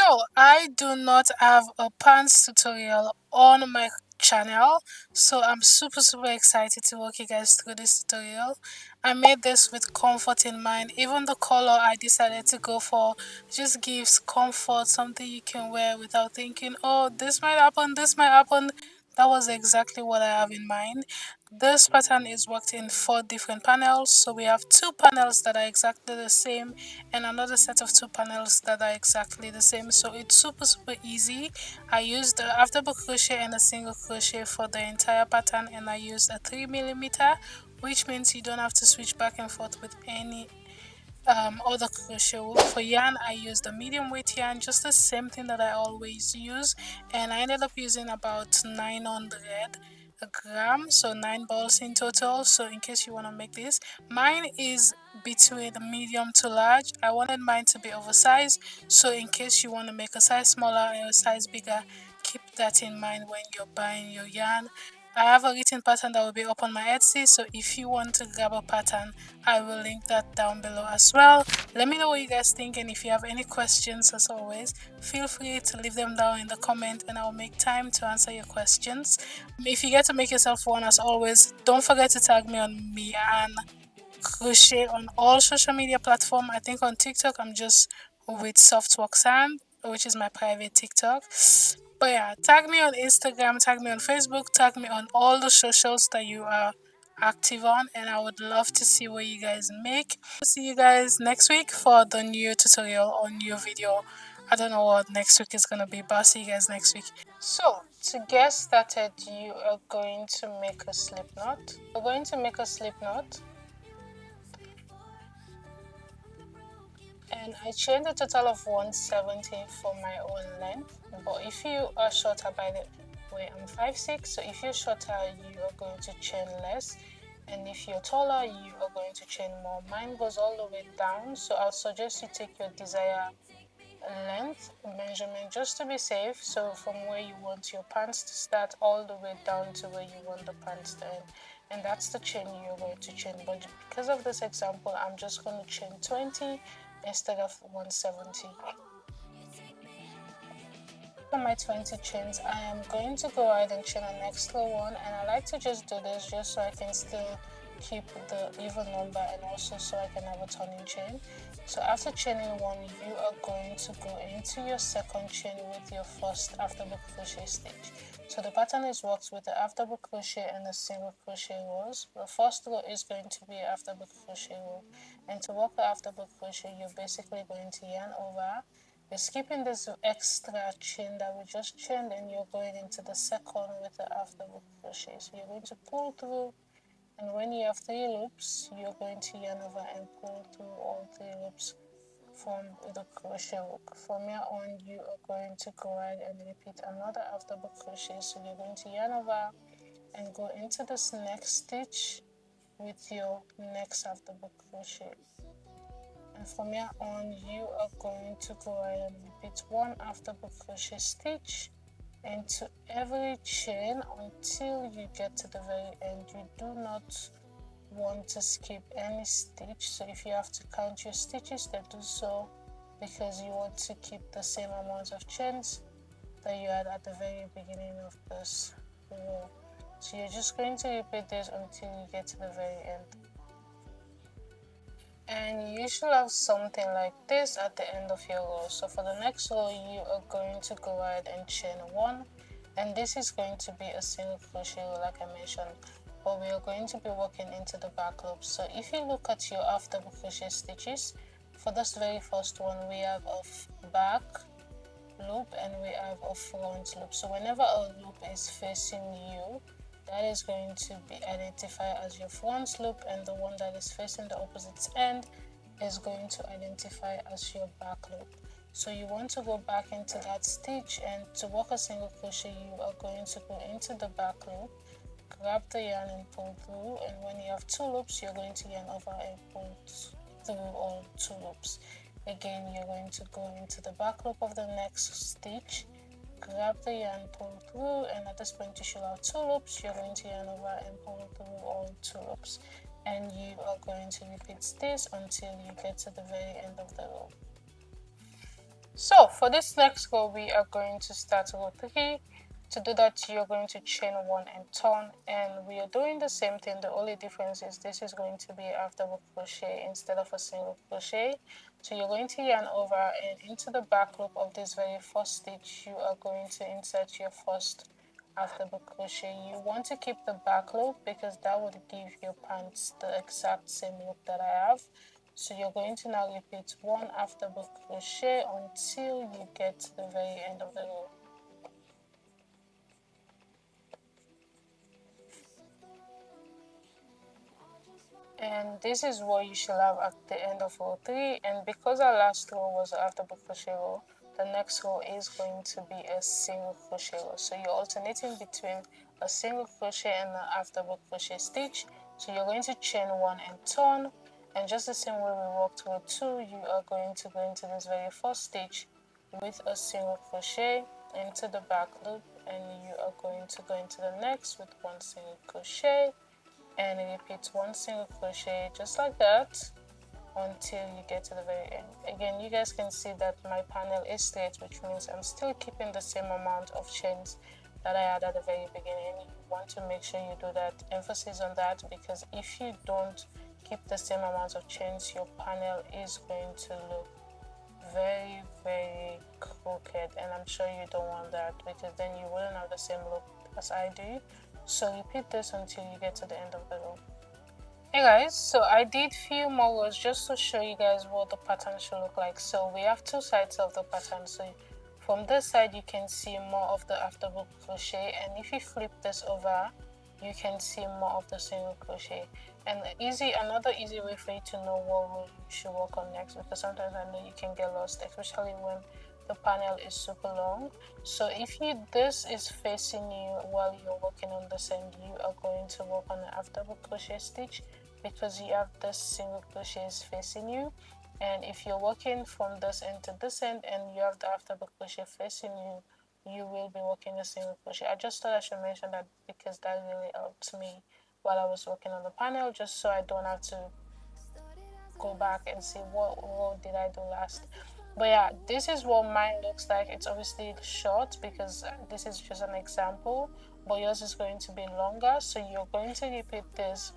So, I do not have a pants tutorial on my channel, so I'm super excited to walk you guys through this tutorial. I made this with comfort in mind. Even the color I decided to go for just gives comfort, something you can wear without thinking, oh, this might happen, this might happen. That was exactly what I have in mind. This pattern is worked in 4 different panels, so we have 2 panels that are exactly the same and another set of 2 panels that are exactly the same, so it's super easy. I used the after book crochet and a single crochet for the entire pattern, and I used a 3mm, which means you don't have to switch back and forth with any other crochet hook. For yarn, I used a medium weight yarn, just the same thing that I always use, and I ended up using about 900 gram, so 9 balls in total. So in case you want to make this, mine is between medium to large. I wanted mine to be oversized, so in case you want to make a size smaller or a size bigger, keep that in mind when you're buying your yarn. I have a written pattern that will be up on my Etsy, so if you want to grab a pattern, I will link that down below as well. Let me know what you guys think, and if you have any questions, as always, feel free to leave them down in the comment and I'll make time to answer your questions. If you get to make yourself one, as always, don't forget to tag me on Mihankushea on all social media platforms. I think on TikTok I'm just with Softwork which is my private TikTok. But yeah, tag me on Instagram, tag me on Facebook, tag me on all the socials that you are active on, and I would love to see what you guys make. See you guys next week for the new tutorial or new video. I don't know what next week is gonna be, but I'll see you guys next week. So to get started, you are going to make a slip knot. We're going to make a slip knot, and I chained a total of 170 for my own length. But if you are shorter, by the way, I'm 5'6", so if you're shorter, you are going to chain less, and if you're taller, you are going to chain more. Mine goes all the way down, so I'll suggest you take your desired length measurement just to be safe. So from where you want your pants to start all the way down to where you want the pants to end, and that's the chain you're going to chain. But because of this example, I'm just going to chain 20 instead of 170. For my 20 chains, I am going to go ahead and chain an extra one, and I like to just do this just so I can still keep the even number and also so I can have a turning chain. So after chaining one, you are going to go into your second chain with your first afterbook crochet stitch. So the pattern is worked with the afterbook crochet and the single crochet rows. The first row is going to be afterbook crochet row, and to work the afterbook crochet, you're basically going to yarn over. You're skipping this extra chain that we just chained, and you're going into the second with the afterbook crochet. So you're going to pull through, and when you have 3 loops, you're going to yarn over and pull through all 3 loops from the crochet hook. From here on, you are going to go ahead and repeat another afterbook crochet. So you're going to yarn over and go into this next stitch with your next afterbook crochet. And from here on, you are going to go ahead and repeat 1 afterbook crochet stitch into every chain until you get to the very end. You do not want to skip any stitch, so if you have to count your stitches, then do so, because you want to keep the same amount of chains that you had at the very beginning of this row. So you're just going to repeat this until you get to the very end. And you should have something like this at the end of your row. So for the next row, you are going to go ahead and chain 1, and this is going to be a single crochet row like I mentioned, but we are going to be working into the back loop. So if you look at your afterbook crochet stitches, for this very first one, we have a back loop and we have a front loop. So whenever a loop is facing you, that is going to be identified as your front loop, and the one that is facing the opposite end is going to identify as your back loop. So you want to go back into that stitch, and to work a single crochet, you are going to go into the back loop, grab the yarn and pull through, and when you have 2 loops, you're going to yarn over and pull through all 2 loops. Again, you're going to go into the back loop of the next stitch, grab the yarn, pull through, and at this point you should have 2 loops. You're going to yarn over and pull through all 2 loops, and you are going to repeat this until you get to the very end of the row. So for this next row, we are going to start row 3. To do that, you're going to chain 1 and turn, and we are doing the same thing. The only difference is this is going to be after hook crochet instead of a single crochet. So you're going to yarn over, and into the back loop of this very first stitch, you are going to insert your first after hook crochet. You want to keep the back loop because that would give your pants the exact same look that I have. So you're going to now repeat 1 after hook crochet until you get to the very end of the row. And this is what you should have at the end of row 3. And because our last row was after hook crochet row, the next row is going to be a single crochet row. So you're alternating between a single crochet and an after hook crochet stitch. So you're going to chain 1 and turn, and just the same way we worked row 2, you are going to go into this very first stitch with a single crochet into the back loop, and you are going to go into the next with 1 single crochet and repeat 1 single crochet just like that until you get to the very end. Again, you guys can see that my panel is straight, which means I'm still keeping the same amount of chains that I had at the very beginning. You want to make sure you do that, emphasis on that, because if you don't keep the same amount of chains, your panel is going to look very crooked, and I'm sure you don't want that because then you wouldn't have the same look as I do. So repeat this until you get to the end of the row. Hey guys, so I did few more rows just to show you guys what the pattern should look like. So we have two sides of the pattern. So from this side you can see more of the after hook crochet, and if you flip this over you can see more of the single crochet. And another easy way for you to know what row you should work on next, because sometimes I know you can get lost, especially when the panel is super long. So if this is facing you while you're working on this end, you are going to work on the after hook crochet stitch because you have this single crochet is facing you. And if you're working from this end to this end and you have the after hook crochet facing you, you will be working a single crochet. I just thought I should mention that because that really helped me while I was working on the panel, just so I don't have to go back and see what row did I do last. But yeah, this is what mine looks like. It's obviously short because this is just an example, but yours is going to be longer, so you're going to repeat this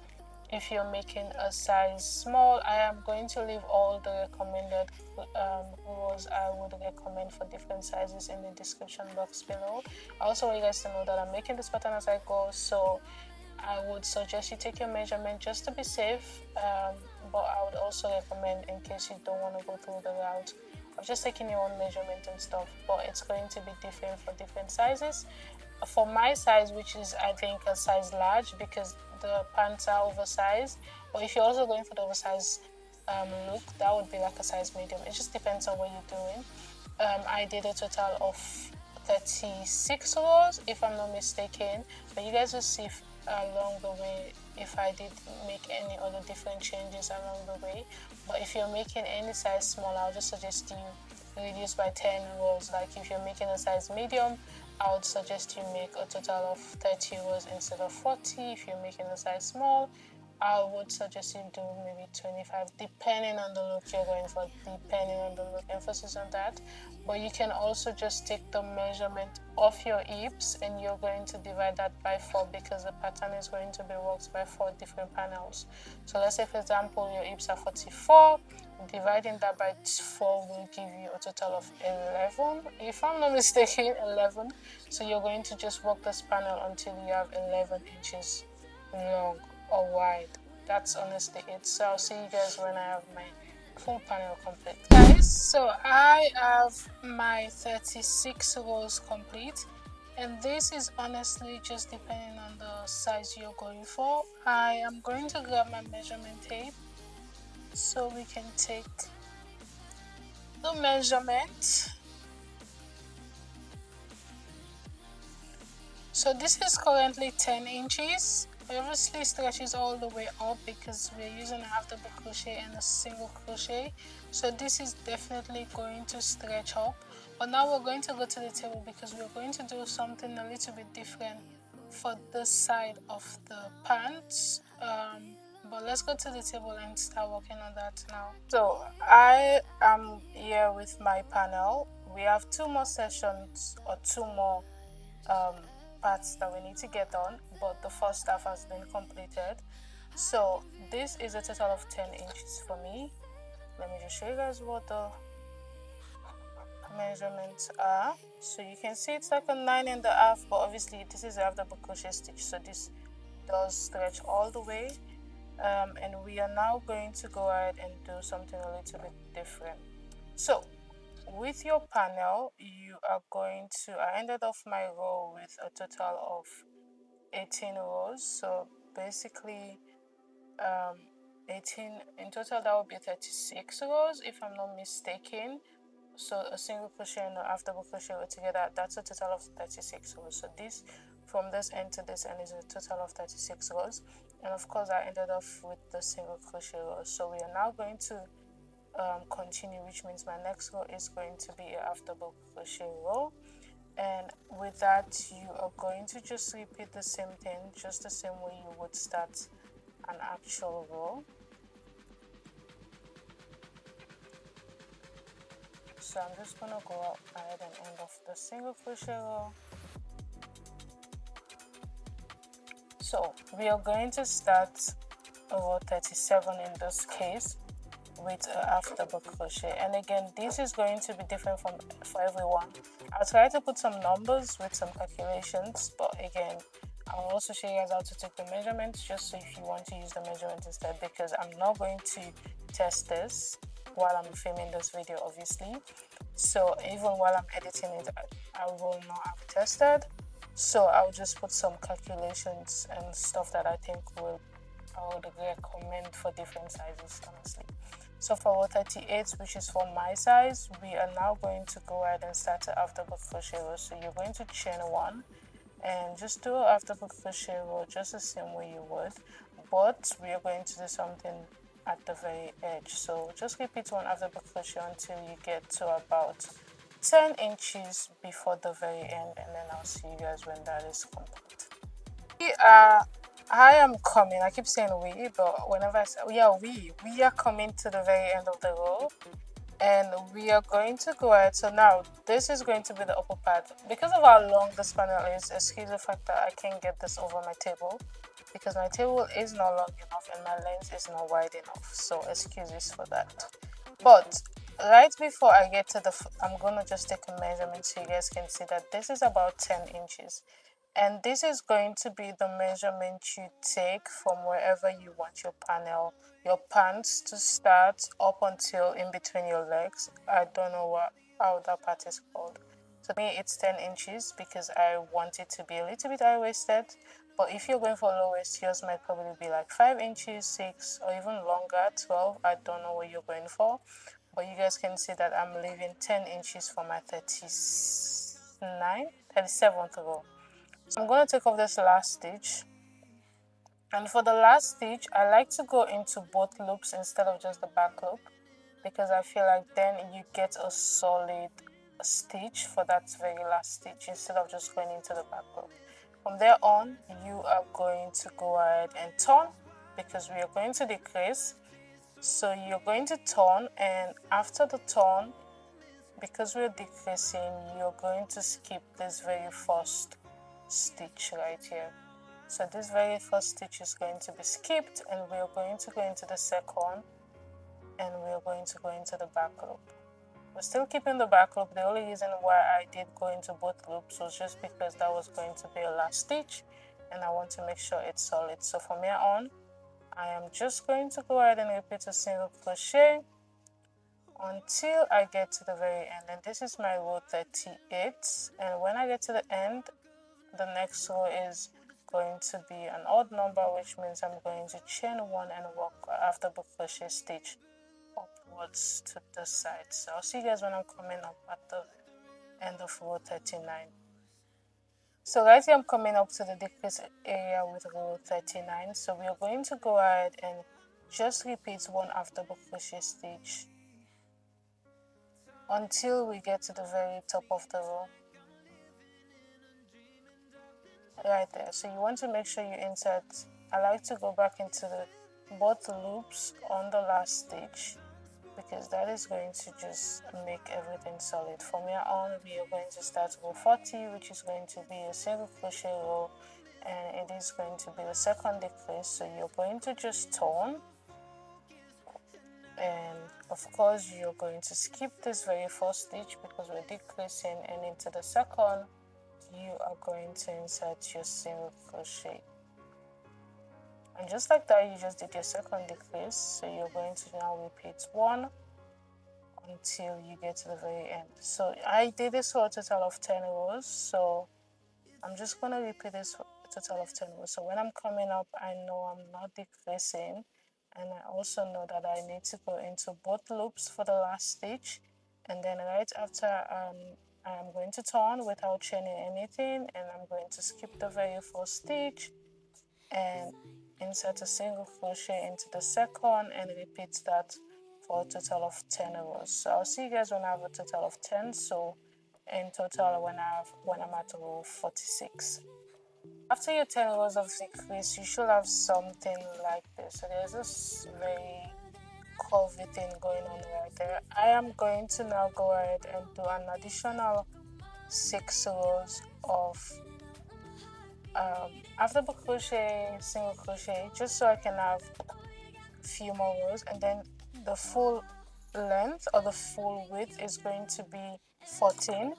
if you're making a size small. I am going to leave all the recommended rows I would recommend for different sizes in the description box below. I also want you guys to know that I'm making this pattern as I go, so I would suggest you take your measurement just to be safe, but I would also recommend, in case you don't want to go through the route of just taking your own measurement and stuff, but it's going to be different for different sizes. For my size, which is I think a size large because the pants are oversized, but if you're also going for the oversized look, that would be like a size medium. It just depends on what you're doing. I did a total of 36 rows if I'm not mistaken, but you guys will see along the way if I did make any other different changes along the way. But if you're making any size small, I'll just suggest you reduce by 10 rows. Like if you're making a size medium, I would suggest you make a total of 30 rows instead of 40. If you're making a size small, I would suggest you do maybe 25, depending on the look you're going for, depending on the look, emphasis on that. But you can also just take the measurement of your hips and you're going to divide that by 4 because the pattern is going to be worked by 4 different panels. So let's say, for example, your hips are 44, dividing that by 4 will give you a total of 11. If I'm not mistaken, 11. So you're going to just work this panel until you have 11 inches long or wide. That's honestly it. So I'll see you guys when I have my full panel complete. Guys, so I have my 36 rows complete, and this is honestly just depending on the size you're going for. I am going to grab my measurement tape so we can take the measurement. So this is currently 10 inches. It obviously stretches all the way up because we're using a half double crochet and a single crochet. So this is definitely going to stretch up. But now we're going to go to the table because we're going to do something a little bit different for this side of the pants. But let's go to the table and start working on that now. So I am here with my panel. We have two more sessions or two more parts that we need to get done, but the first half has been completed. So this is a total of 10 inches for me. Let me just show you guys what the measurements are. So you can see it's like a 9.5, but obviously this is after the crochet stitch, so this does stretch all the way. And we are now going to go ahead and do something a little bit different. So with your panel, you are going to, I ended off my row with a total of 18 rows. So basically 18 in total, that would be 36 rows if I'm not mistaken. So a single crochet and a half double crochet together, that's a total of 36 rows. So this, from this end to this end, is a total of 36 rows. And of course I ended off with the single crochet rows. So we are now going to continue, which means my next row is going to be a half double crochet row. And with that, you are going to just repeat the same thing, just the same way you would start an actual row. So I'm just gonna go ahead and end off the single crochet row. So we are going to start row 37 in this case with a half double crochet, and again this is going to be different for everyone. I'll try to put some numbers with some calculations, but again I'll also show you guys how to take the measurements, just so if you want to use the measurements instead, because I'm not going to test this while I'm filming this video obviously. So even while I'm editing it, I will not have tested, so I'll just put some calculations and stuff that I think I would recommend for different sizes, honestly. So for row 38, which is for my size, we are now going to go ahead and start a half double crochet row. So you're going to chain one and just do a half double crochet row just the same way you would, but we are going to do something at the very edge. So just repeat one half double crochet until you get to about 10 inches before the very end, and then I'll see you guys when that is complete. I am coming. I keep saying we, but whenever I say we are coming to the very end of the row, and we are going to go ahead. So now this is going to be the upper part. Because of how long this panel is, excuse the fact that I can't get this over my table, because my table is not long enough and my lens is not wide enough. So excuses for that. But right before I get to I'm gonna just take a measurement so you guys can see that this is about 10 inches. And this is going to be the measurement you take from wherever you want your pants to start up until in between your legs. I don't know how that part is called. So to me it's 10 inches because I want it to be a little bit high-waisted. But if you're going for low waist, yours might probably be like 5 inches, 6, or even longer, 12. I don't know what you're going for. But you guys can see that I'm leaving 10 inches for my 37th row. So I'm going to take off this last stitch, and for the last stitch I like to go into both loops instead of just the back loop, because I feel like then you get a solid stitch for that very last stitch instead of just going into the back loop. From there on, you are going to go ahead and turn, because we are going to decrease. So you're going to turn, and after the turn, because we're decreasing, you're going to skip this very first stitch right here. So this very first stitch is going to be skipped, and we're going to go into the second, and we're going to go into the back loop. We're still keeping the back loop. The only reason why I did go into both loops was just because that was going to be a last stitch, and I want to make sure it's solid. So from here on, I am just going to go ahead and repeat a single crochet until I get to the very end, and this is my row 38. And when I get to the end, the next row is going to be an odd number, which means I'm going to chain one and work after double crochet stitch upwards to the side. So I'll see you guys when I'm coming up at the end of row 39. So right here I'm coming up to the decrease area with row 39. So we are going to go ahead and just repeat one after double crochet stitch until we get to the very top of the row. Right there. So you want to make sure you insert. I like to go back into the both loops on the last stitch, because that is going to just make everything solid. From here on, we are going to start row 40, which is going to be a single crochet row, and it is going to be the second decrease. So you're going to just turn, and of course you're going to skip this very first stitch because we're decreasing, and into the second you are going to insert your single crochet. And just like that, you just did your second decrease, so you're going to now repeat one until you get to the very end. So I did this for a total of 10 rows, so I'm just going to repeat this for a total of 10 rows. So when I'm coming up, I know I'm not decreasing, and I also know that I need to go into both loops for the last stitch, and then right after I'm going to turn without chaining anything, and I'm going to skip the very first stitch and insert a single crochet into the second and repeat that for a total of 10 rows. So I'll see you guys when I have a total of 10. So in total when I'm at row 46. After your 10 rows of decrease, you should have something like this. So there's this very curvy thing going on right there. I am going to now go ahead and do an additional 6 rows of after the crochet, single crochet, just so I can have a few more rows, and then the full length or the full width is going to be 14.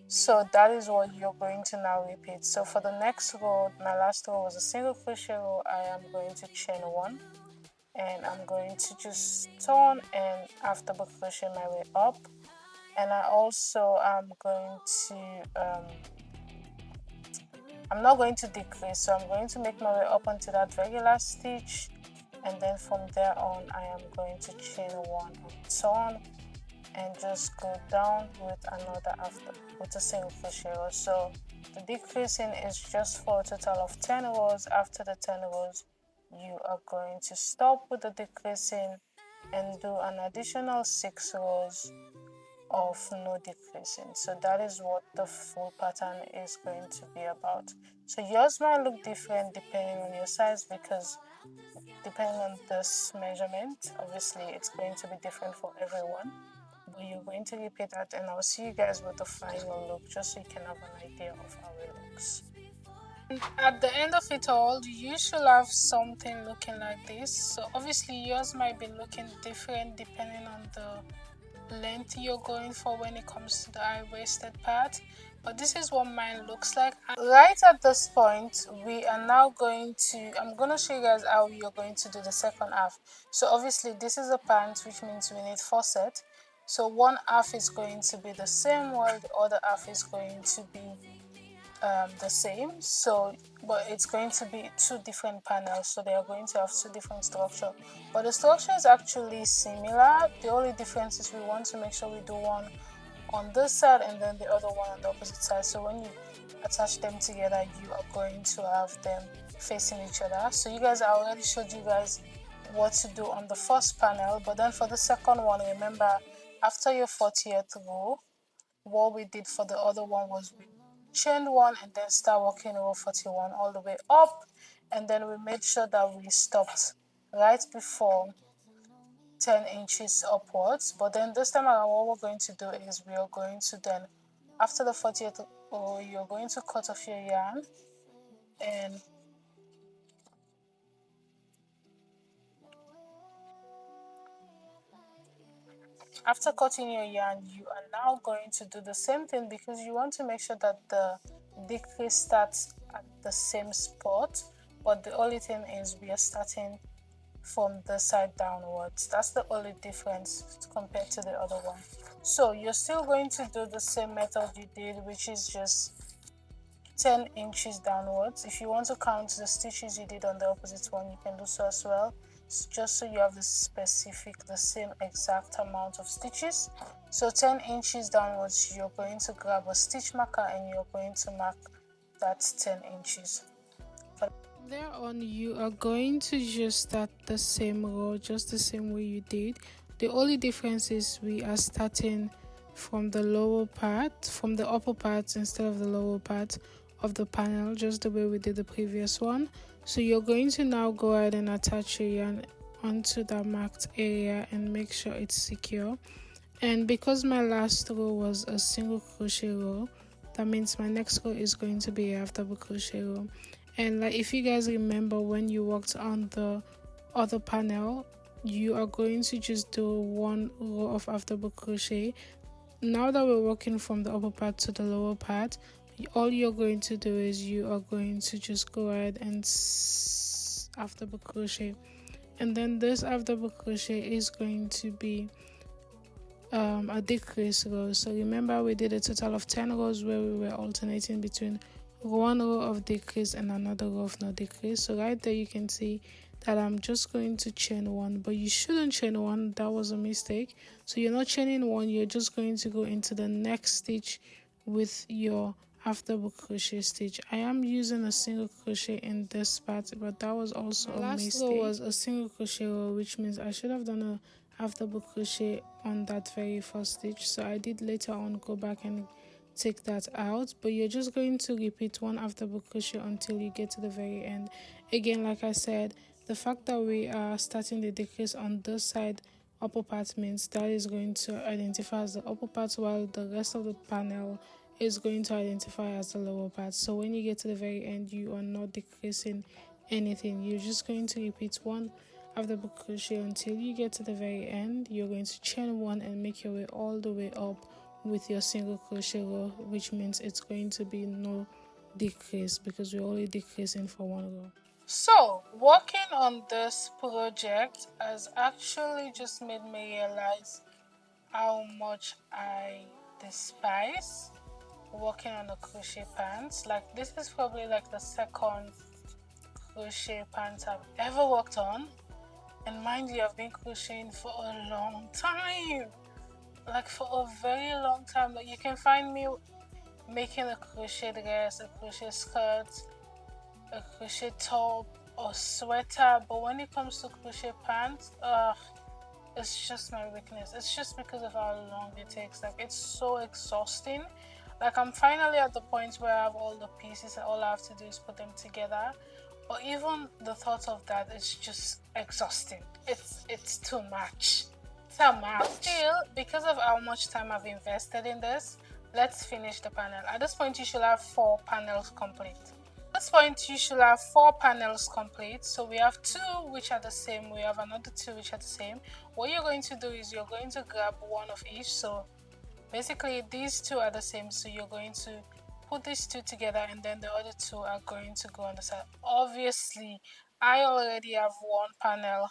So that is what you're going to now repeat. So for the next row, my last row was a single crochet row. I am going to chain one, and I'm going to just turn and after the crochet my way up, and I also am going to I'm not going to decrease, so I'm going to make my way up onto that very last stitch, and then from there on I am going to chain one and turn and just go down with another after with a single crochet row. So the decreasing is just for a total of 10 rows. After the 10 rows, you are going to stop with the decreasing and do an additional 6 rows of no decreasing. So that is what the full pattern is going to be about. So yours might look different depending on your size, because depending on this measurement, obviously it's going to be different for everyone, but you're going to repeat that, and I'll see you guys with the final look just so you can have an idea of how it looks. At the end of it all, you should have something looking like this. So obviously yours might be looking different depending on the length you're going for when it comes to the high-waisted part, but this is what mine looks like. Right at this point, we are now going to I'm going to show you guys how you're going to do the second half. So obviously this is a pant, which means we need 4 sets. So one half is going to be the same, while the other half is going to be the same. So but it's going to be 2 different panels, so they are going to have 2 different structure, but the structure is actually similar. The only difference is we want to make sure we do one on this side and then the other one on the opposite side. So when you attach them together, you are going to have them facing each other. So you guys, I already showed you guys what to do on the first panel, but then for the second one, remember after your 40th row, what we did for the other one was we chained one and then start working row 41 all the way up, and then we made sure that we stopped right before 10 inches upwards. But then this time around, what we're going to do is we are going to then, after the 40th row, you're going to cut off your yarn, and after cutting your yarn, you are now going to do the same thing, because you want to make sure that the decrease starts at the same spot, but the only thing is we are starting from the side downwards. That's the only difference compared to the other one. So you're still going to do the same method you did, which is just 10 inches downwards. If you want to count the stitches you did on the opposite one, you can do so as well. So just so you have the same exact amount of stitches. So 10 inches downwards, you're going to grab a stitch marker and you're going to mark that 10 inches. There on, you are going to just start the same row, just the same way you did. The only difference is we are starting from the lower part, from the upper part instead of the lower part of the panel, just the way we did the previous one. So you're going to now go ahead and attach your yarn onto that marked area and make sure it's secure. And because my last row was a single crochet row, that means my next row is going to be a half double crochet row. And like if you guys remember when you worked on the other panel, you are going to just do one row of half double crochet. Now that we're working from the upper part to the lower part, all you're going to do is you are going to just go ahead and half double crochet, and then this half double crochet is going to be a decrease row. So remember, we did a total of 10 rows where we were alternating between one row of decrease and another row of no decrease. So right there you can see that I'm just going to chain one, but you shouldn't chain one. That was a mistake. So you're not chaining one, you're just going to go into the next stitch with your half double crochet stitch. I am using a single crochet in this part, but that was also a mistake. Last row was a single crochet row, which means I should have done a half double crochet on that very first stitch. So I did later on go back and take that out, but you're just going to repeat one half double crochet until you get to the very end. Again, like I said, the fact that we are starting the decrease on this side upper part means that is going to identify as the upper part, while the rest of the panel is going to identify as the lower part. So when you get to the very end, you are not decreasing anything. You're just going to repeat one half double crochet until you get to the very end. You're going to chain one and make your way all the way up with your single crochet row, which means it's going to be no decrease because we're only decreasing for one row. So working on this project has actually just made me realize how much I despise working on a crochet pants. Like, this is probably like the second crochet pants I've ever worked on, and mind you, I've been crocheting for a long time, like for a very long time. Like, you can find me making a crochet dress, a crochet skirt, a crochet top or sweater, but when it comes to crochet pants, it's just my weakness. It's just because of how long it takes. Like, it's so exhausting. Like, I'm finally at the point where I have all the pieces and all I have to do is put them together, but even the thought of that is just exhausting. It's too much. Still, because of how much time I've invested in this, let's finish the panel. At this point you should have 4 panels complete. So we have 2 which are the same, we have another 2 which are the same. What you're going to do is you're going to grab one of each. So basically these 2 are the same, so you're going to put these 2 together, and then the other 2 are going to go on the side. Obviously I already have one panel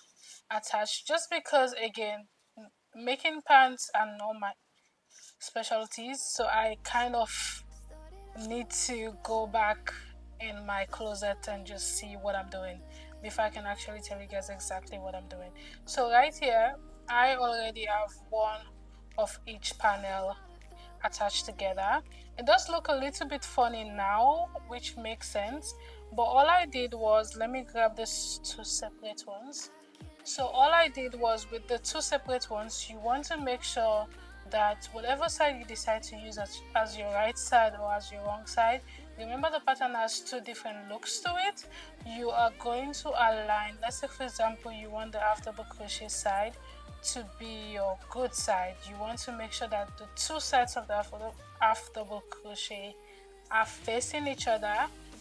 attached, just because again, making pants are not my specialties, so I kind of need to go back in my closet and just see what I'm doing before I can actually tell you guys exactly what I'm doing. So right here I already have one of each panel attached together. It does look a little bit funny now, which makes sense, but all I did was, let me grab these 2 separate ones. So all I did was, with the 2 separate ones, you want to make sure that whatever side you decide to use as your right side or as your wrong side, remember the pattern has 2 different looks to it. You are going to align. Let's say for example you want the half double crochet side to be your good side. You want to make sure that the 2 sides of the half double crochet are facing each other.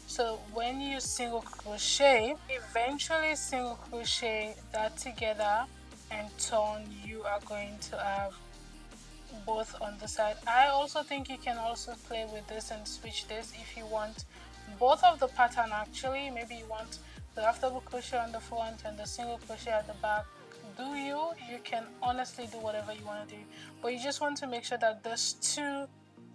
So when you single crochet, eventually single crochet that together and turn, you are going to have both on the side. I also think you can also play with this and switch this if you want both of the pattern. Actually, maybe you want the half double crochet on the front and the single crochet at the back. You can honestly do whatever you want to do, but you just want to make sure that those 2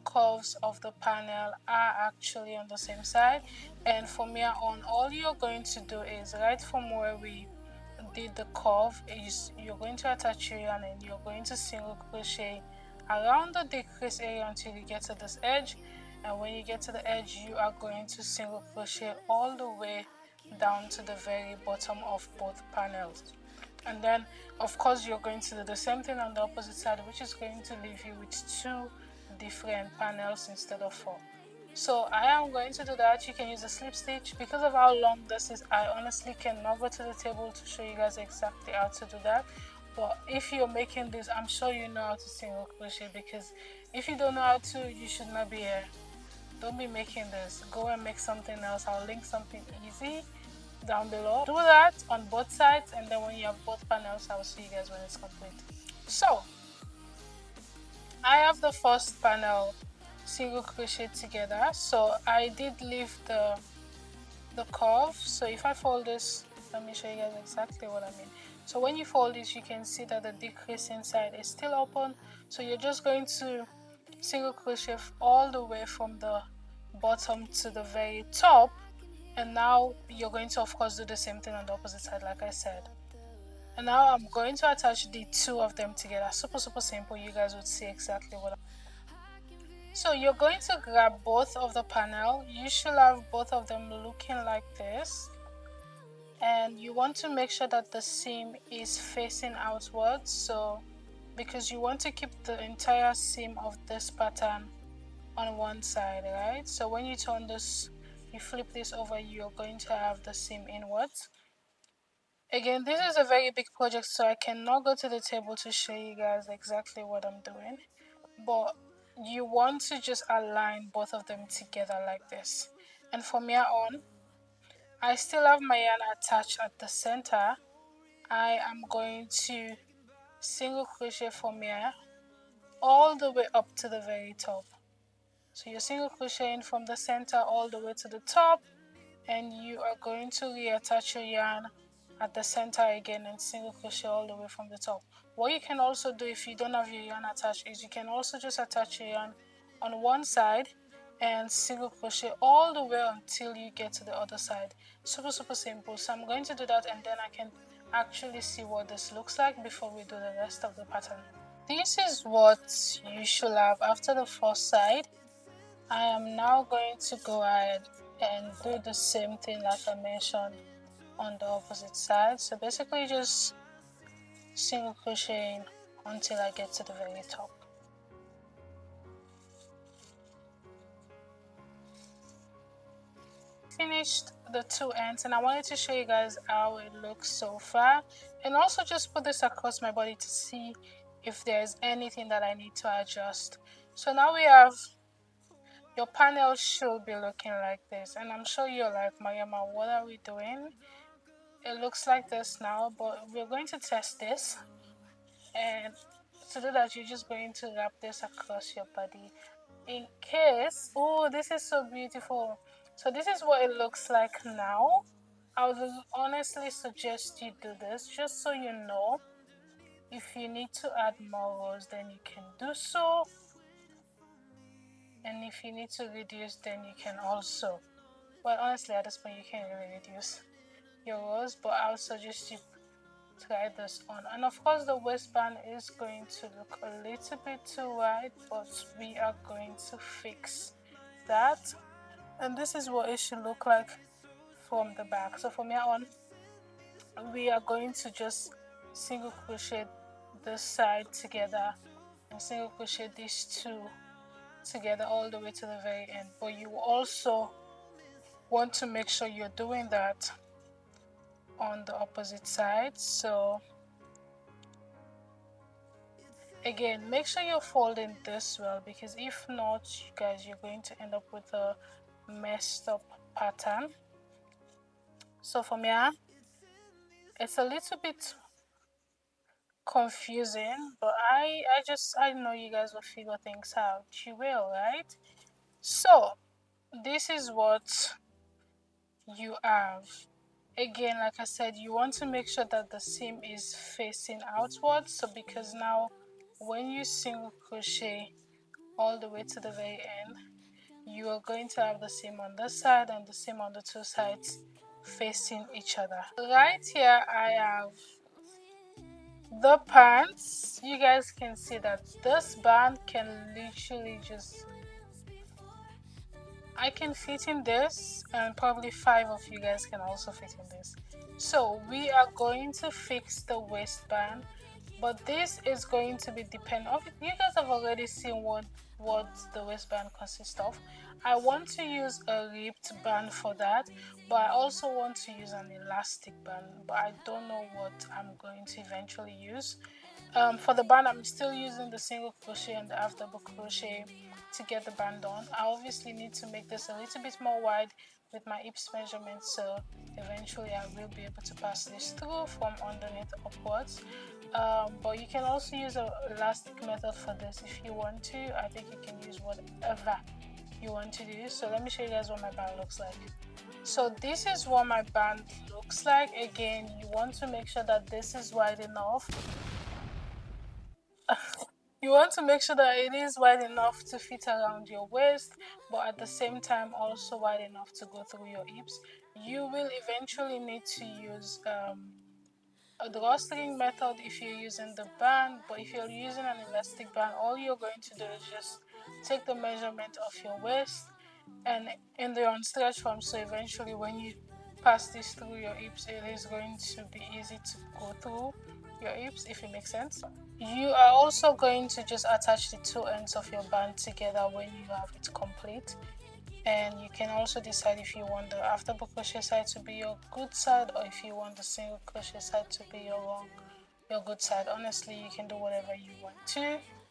curves of the panel are actually on the same side. And from here on, all you're going to do is, right from where we did the curve, is you're going to attach your yarn and you're going to single crochet around the decrease area until you get to this edge. And when you get to the edge, you are going to single crochet all the way down to the very bottom of both panels. And then of course you're going to do the same thing on the opposite side, which is going to leave you with 2 different panels instead of 4. So I am going to do that. You can use a slip stitch. Because of how long this is, I honestly cannot go to the table to show you guys exactly how to do that. But if you're making this, I'm sure you know how to single crochet, because if you don't know how to, you should not be here. Don't be making this. Go and make something else. I'll link something easy down below. Do that on both sides, and then when you have both panels, I'll see you guys when it's complete. So I have the first panel single crochet together, so I did leave the curve. So if I fold this, let me show you guys exactly what I mean. So when you fold this, you can see that the decrease inside is still open, so you're just going to single crochet all the way from the bottom to the very top, and now you're going to of course do the same thing on the opposite side like I said. And now I'm going to attach the two of them together. Super simple. You guys would see exactly what so you're going to grab both of the panel. You should have both of them looking like this, and you want to make sure that the seam is facing outwards, so because you want to keep the entire seam of this pattern on one side, right? So when you turn this, you flip this over, you're going to have the seam inwards. Again, this is a very big project, so I cannot go to the table to show you guys exactly what I'm doing, but you want to just align both of them together like this. And from here on, I still have my yarn attached at the center. I am going to single crochet from here all the way up to the very top. So you're single crocheting from the center all the way to the top, and you are going to reattach your yarn at the center again and single crochet all the way from the top. What you can also do if you don't have your yarn attached is you can also just attach your yarn on one side and single crochet all the way until you get to the other side. Super simple. So I'm going to do that, and then I can actually see what this looks like before we do the rest of the pattern. This is what you should have after the first side. I am now going to go ahead and do the same thing like I mentioned on the opposite side. So basically just single crocheting until I get to the very top. Finished the two ends, and I wanted to show you guys how it looks so far, and also just put this across my body to see if there's anything that I need to adjust. So now we have, your panel should be looking like this, and I'm sure you're like, Mariama, what are we doing? It looks like this now, but we're going to test this, and to do that you're just going to wrap this across your body in case. Oh, this is so beautiful. So this is what it looks like now. I would honestly suggest you do this just so you know. If you need to add more rows, then you can do so, and if you need to reduce, then you can also. Well, honestly at this point you can't really reduce your rows, but I would suggest you try this on. And of course the waistband is going to look a little bit too wide, but we are going to fix that. And this is what it should look like from the back. So from here on, we are going to just single crochet this side together and single crochet these two together all the way to the very end. But you also want to make sure you're doing that on the opposite side. So again, make sure you're folding this well, because if not, you guys, you're going to end up with a messed up pattern. So from here, it's a little bit confusing, but I know you guys will figure things out. You will, right? So this is what you have. Again, like I said, you want to make sure that the seam is facing outwards. So because now when you single crochet all the way to the very end, you are going to have the seam on this side and the seam on the two sides facing each other. Right here I have the pants. You guys can see that this band can literally just, I can fit in this, and probably 5 of you guys can also fit in this. So we are going to fix the waistband But this is going to be dependent of, you guys have already seen what the waistband consists of. I want to use a ripped band for that, but I also want to use an elastic band, but I don't know what I'm going to eventually use. For the band, I'm still using the single crochet and the half double crochet to get the band on. I obviously need to make this a little bit more wide with my hips measurement, so eventually I will be able to pass this through from underneath upwards. But you can also use an elastic method for this if you want to. I think you can use whatever you want to do. So let me show you guys what my band looks like. So this is what my band looks like. Again, you want to make sure that this is wide enough. You want to make sure that it is wide enough to fit around your waist, but at the same time also wide enough to go through your hips. You will eventually need to use a drawstring method if you're using the band, but if you're using an elastic band, all you're going to do is just take the measurement of your waist and in the unstretched form, so eventually when you pass this through your hips, it is going to be easy to go through your hips, if it makes sense. You are also going to just attach the two ends of your band together when you have it complete, and you can also decide if you want the half double crochet side to be your good side or if you want the single crochet side to be your good side. Honestly, you can do whatever you want to.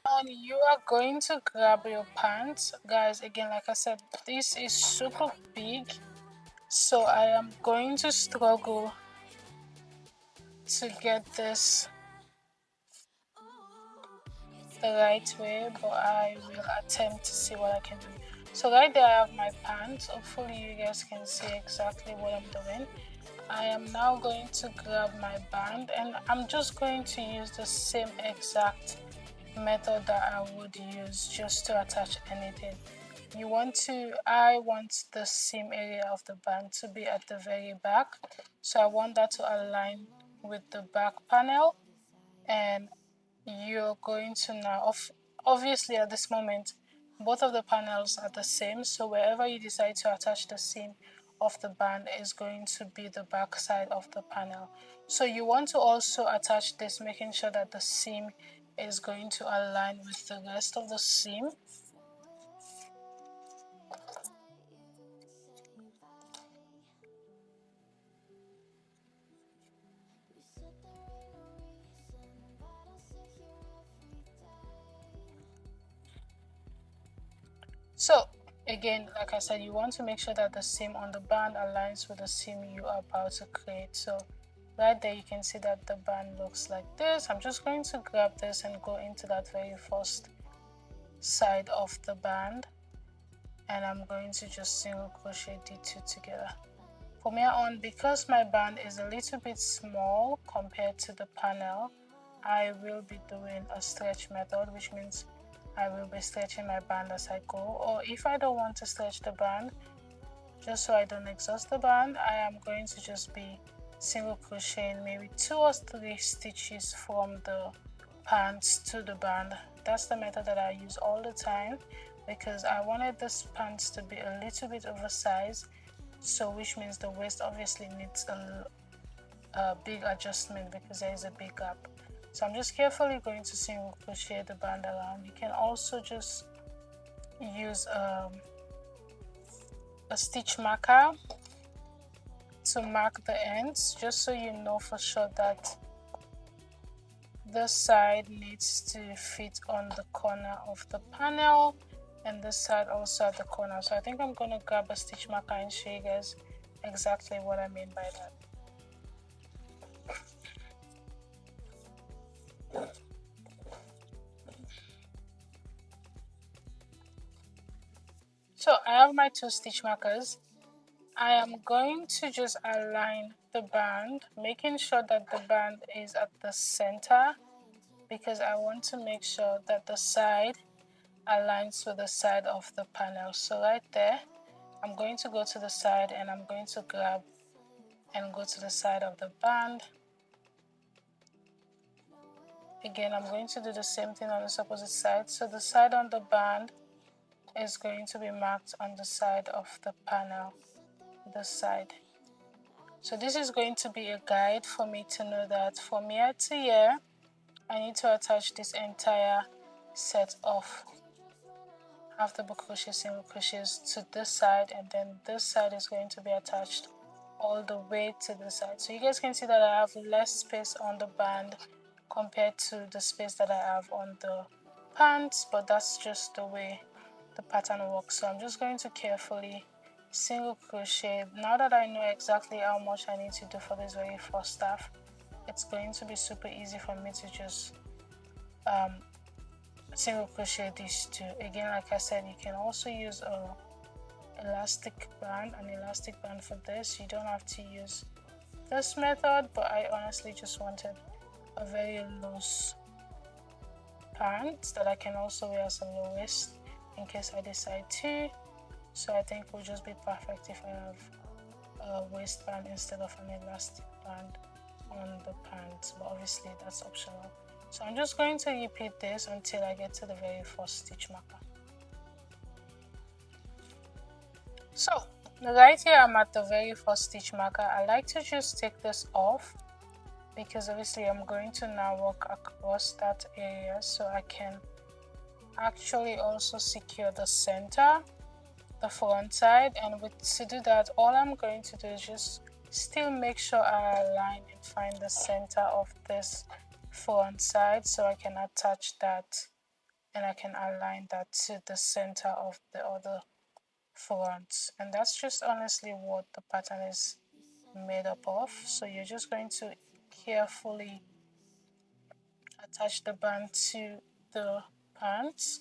And you are going to grab your pants, guys. Again, like I said, this is super big, so I am going to struggle to get this the right way, but I will attempt to see what I can do. So right there I have my pants. Hopefully you guys can see exactly what I'm doing. I am now going to grab my band and I'm just going to use the same exact method that I would use just to attach anything. I want the seam area of the band to be at the very back, so I want that to align with the back panel, and you're going to now, obviously at this moment, both of the panels are the same, so wherever you decide to attach the seam of the band is going to be the back side of the panel. So you want to also attach this, making sure that the seam is going to align with the rest of the seam. So again, like I said, you want to make sure that the seam on the band aligns with the seam you are about to create. So right there you can see that the band looks like this. I'm just going to grab this and go into that very first side of the band, and I'm going to just single crochet the two together. From here on, because my band is a little bit small compared to the panel, I will be doing a stretch method, which means I will be stretching my band as I go. Or if I don't want to stretch the band, just so I don't exhaust the band, I am going to just be single crocheting maybe 2 or 3 stitches from the pants to the band. That's the method that I use all the time because I wanted this pants to be a little bit oversized, so which means the waist obviously needs a big adjustment because there is a big gap. So I'm just carefully going to single crochet the band around. You can also just use a stitch marker to mark the ends, just so you know for sure that this side needs to fit on the corner of the panel and this side also at the corner. So I think I'm going to grab a stitch marker and show you guys exactly what I mean by that. So I have my 2 stitch markers. I am going to just align the band, making sure that the band is at the center because I want to make sure that the side aligns with the side of the panel. So right there, I'm going to go to the side and I'm going to grab and go to the side of the band. Again, I'm going to do the same thing on the opposite side. So the side on the band is going to be marked on the side of the panel, this side. So this is going to be a guide for me to know that from here to here, I need to attach this entire set of half double crochet single crochets to this side, and then this side is going to be attached all the way to the side. So you guys can see that I have less space on the band compared to the space that I have on the pants, but that's just the way the pattern works. So I'm just going to carefully single crochet. Now that I know exactly how much I need to do for this very first half, it's going to be super easy for me to just single crochet these two. Again, like I said, you can also use an elastic band for this. You don't have to use this method, but I honestly just wanted a very loose pants that I can also wear as a low waist in case I decide to. So I think it will just be perfect if I have a waistband instead of an elastic band on the pants, but obviously that's optional. So I'm just going to repeat this until I get to the very first stitch marker. So right here I'm at the very first stitch marker. I like to just take this off because obviously I'm going to now work across that area, so I can actually also secure the center, the front side. And to do that, all I'm going to do is just still make sure I align and find the center of this front side, so I can attach that and I can align that to the center of the other front. And that's just honestly what the pattern is made up of. So you're just going to carefully attach the band to the pants,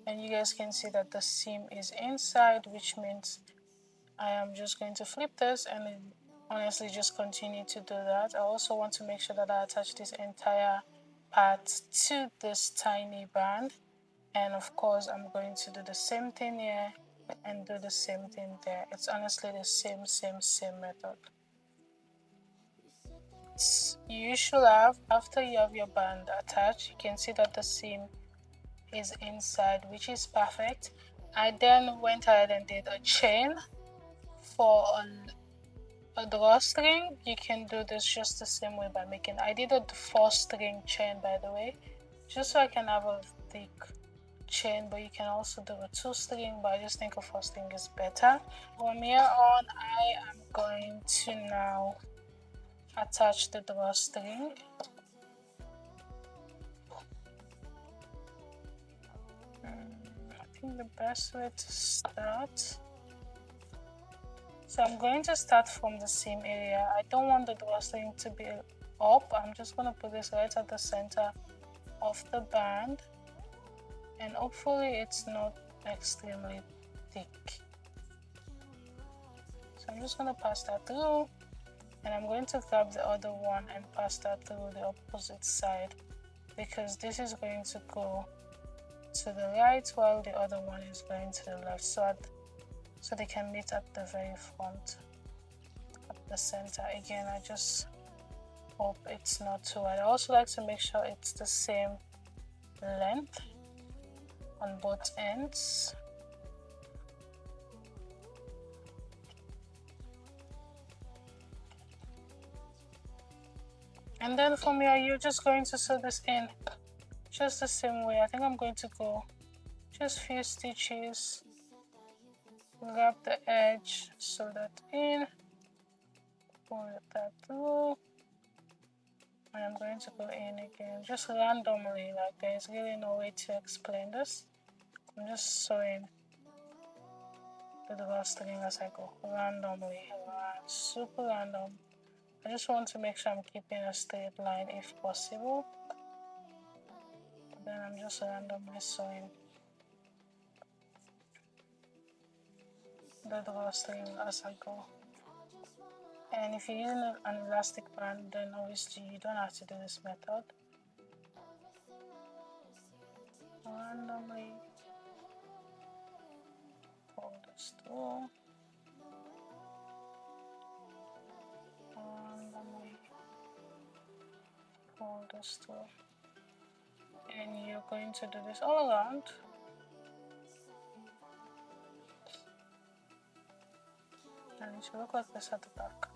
and you guys can see that the seam is inside, which means I am just going to flip this and then honestly just continue to do that. I also want to make sure that I attach this entire part to this tiny band, and of course I'm going to do the same thing here and do the same thing there. It's honestly the same method. You should have, after you have your band attached, you can see that the seam is inside, which is perfect. I then went ahead and did a chain for a drawstring. You can do this just the same way by making, I did a 4-string chain by the way, just so I can have a thick chain, but you can also do a 2-string, but I just think a 4-string is better. From here on, I am going to now attach the drawstring. I think the best way to start, so I'm going to start from the seam area. I don't want the drawstring to be up. I'm just going to put this right at the center of the band, and hopefully it's not extremely thick. So I'm just going to pass that through, and I'm going to grab the other one and pass that through the opposite side, because this is going to go to the right while the other one is going to the left, so they can meet at the very front, at the center. Again, I just hope it's not too wide. I also like to make sure it's the same length on both ends. And then from here, you're just going to sew this in just the same way. I think I'm going to go just few stitches, grab the edge, sew that in, pull that through, and I'm going to go in again, just randomly, like there's really no way to explain this. I'm just sewing the drawstring as I go, randomly, super random. I just want to make sure I'm keeping a straight line if possible. Then I'm just randomly sewing the drawstring as I go. And if you're using an elastic band, then obviously you don't have to do this method. Randomly pull this through. Randomly pull this through. And you're going to do this all around. And it should look like this at the back.